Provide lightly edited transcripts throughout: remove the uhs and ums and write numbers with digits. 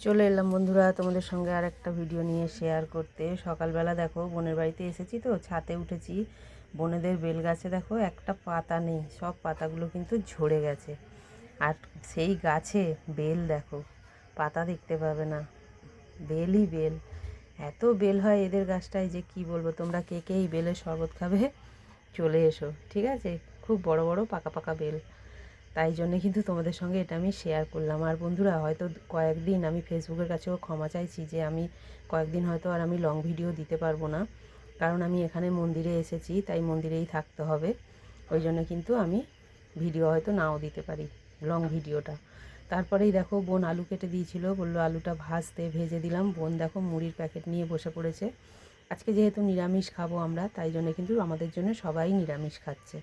চলে এলাম বন্ধুরা তোমাদের সঙ্গে আর একটা ভিডিও নিয়ে শেয়ার করতে। সকালবেলা দেখো বোনের বাড়িতে এসেছি, তো ছাদে উঠেছি। বোনেদের বেল গাছে দেখো একটা পাতা নেই, সব পাতাগুলো কিন্তু ঝরে গেছে। আর সেই গাছে বেল দেখো, পাতা দেখতে পাবে না, বেলই বেল। এত বেল হয় এদের গাছটায় যে কি বলবো। তোমরা কে কে এই বেলের শরবত খাবে চলে এসো, ঠিক আছে? খুব বড় বড় পাকা পাকা বেল। তাই জন্যে কিন্তু তোমাদের সঙ্গে এটা আমি শেয়ার করলাম। আর বন্ধুরা, হয়তো কয়েকদিন আমি ফেসবুকের কাছেও ক্ষমা চাইছি যে আমি কয়েকদিন হয়তো আর আমি লং ভিডিও দিতে পারবো না, কারণ আমি এখানে মন্দিরে এসেছি, তাই মন্দিরেই থাকতে হবে। ওই জন্য কিন্তু আমি ভিডিও হয়তো নাও দিতে পারি, লং ভিডিওটা। তারপরেই দেখো বোন আলু কেটে দিয়েছিল, বললো আলুটা ভাজতে, ভেজে দিলাম। বোন দেখো মুড়ির প্যাকেট নিয়ে বসে পড়েছে। আজকে যেহেতু নিরামিষ খাবো আমরা, তাই জন্য কিন্তু আমাদের জন্য সবাই নিরামিষ খাচ্ছে।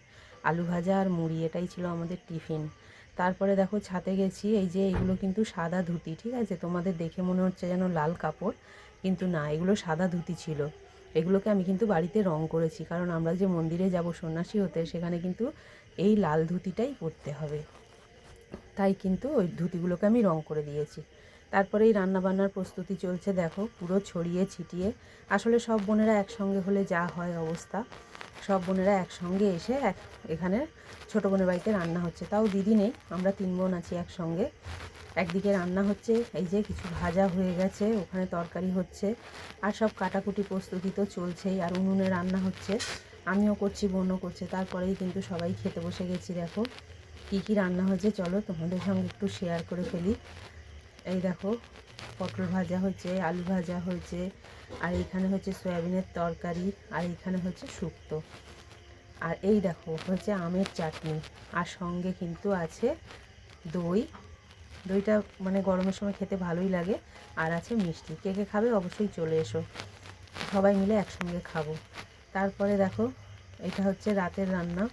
আলু ভাজা আর মুড়ি, এটাই ছিল আমাদের টিফিন। তারপরে দেখো ছাদে গেছি, এই যে এগুলো কিন্তু সাদা ধুতি, ঠিক আছে? তোমাদের দেখে মনে হচ্ছে যেন লাল কাপড়, কিন্তু না, এগুলো সাদা ধুতি ছিল। এগুলোকে আমি কিন্তু বাড়িতে রং করেছি, কারণ আমরা যে মন্দিরে যাব সন্ন্যাসী হতে, সেখানে কিন্তু এই লাল ধুতিটাই পরতে হবে। তাই কিন্তু ওই ধুতিগুলোকে আমি রং করে দিয়েছি। তারপরে এই রান্নাবান্নার প্রস্তুতি চলছে দেখো, পুরো ছড়িয়ে ছিটিয়ে। আসলে সব বোনেরা একসঙ্গে হলে যা হয় অবস্থা, সব বোনেরা একসঙ্গে এসে এখানে ছোটো বোনের বাড়িতে রান্না হচ্ছে। তাও দিদি নেই, আমরা 3 বোন আছি একসঙ্গে। একদিকে রান্না হচ্ছে, এই যে কিছু ভাজা হয়ে গেছে, ওখানে তরকারি হচ্ছে, আর সব কাটাকুটি প্রস্তুতি তো চলছেই। আর উনুনে রান্না হচ্ছে, আমিও করছি, বোনও করছে। তারপরেই কিন্তু সবাই খেতে বসে গেছি। দেখো কী কী রান্না হয়েছে, চলো তোমাদের সঙ্গে একটু শেয়ার করে ফেলি। এই দেখো, পটল ভাজা হয়েছে, আলু ভাজা হয়েছে, আর এইখানে হচ্ছে সয়াবিনের তরকারি, আর এইখানে হচ্ছে শুক্তো, আর এই দেখো হচ্ছে আমের চাটনি, আর সঙ্গে কিন্তু আছে দই। দইটা মানে গরমের সময় খেতে ভালোই লাগে। আর আছে মিষ্টি। কে কে খাবে অবশ্যই চলে এসো, সবাই মিলে একসঙ্গে খাবো। তারপরে দেখো, এটা হচ্ছে রাতের রান্না।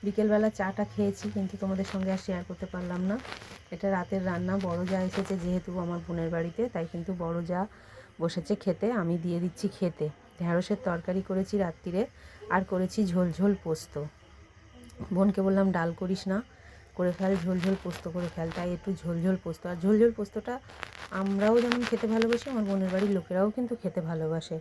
বিকেলবেলা চাটা খেয়েছি, কিন্তু তোমাদের সঙ্গে আর শেয়ার করতে পারলাম না। এটা রাতের রান্না। বড় যা এসেছে যেহেতু আমার বোনের বাড়িতে, তাই কিন্তু বড় যা বসেছে খেতে, আমি দিয়ে দিচ্ছি খেতে। ঢ্যাঁড়সের তরকারি করেছি রাত্রিরে, আর করেছি ঝোল ঝোল পোস্ত। বোনকে বললাম ডাল করিস না, করে ফেল, ঝোল ঝোল পোস্ত করে ফেল। তাই একটু ঝোল ঝোল পোস্ত। আর ঝোল ঝোল পোস্তটা আমরাও যেমন খেতে ভালোবাসি, আমার বোনের বাড়ির লোকেরাও কিন্তু খেতে ভালোবাসে,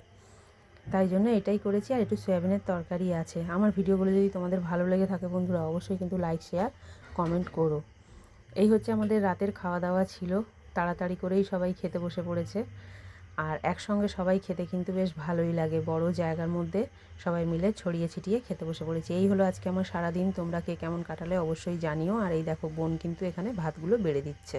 তাই জন্য এটাই করেছি। আর একটু সয়াবিনের তরকারি আছে। আমার ভিডিওগুলো যদি তোমাদের ভালো লেগে থাকে বন্ধুরা, অবশ্যই কিন্তু লাইক, শেয়ার, কমেন্ট করো। এই হচ্ছে আমাদের রাতের খাওয়া দাওয়া ছিল। তাড়াতাড়ি করেই সবাই খেতে বসে পড়েছে। আর একসঙ্গে সবাই খেতে কিন্তু বেশ ভালোই লাগে, বড় জায়গার মধ্যে সবাই মিলে ছড়িয়ে ছিটিয়ে খেতে বসে পড়েছি। এই হলো আজকে আমার সারাদিন। তোমরা কে কেমন কাটালে অবশ্যই জানিও। আর এই দেখো বোন কিন্তু এখানে ভাতগুলো বেড়ে দিচ্ছে।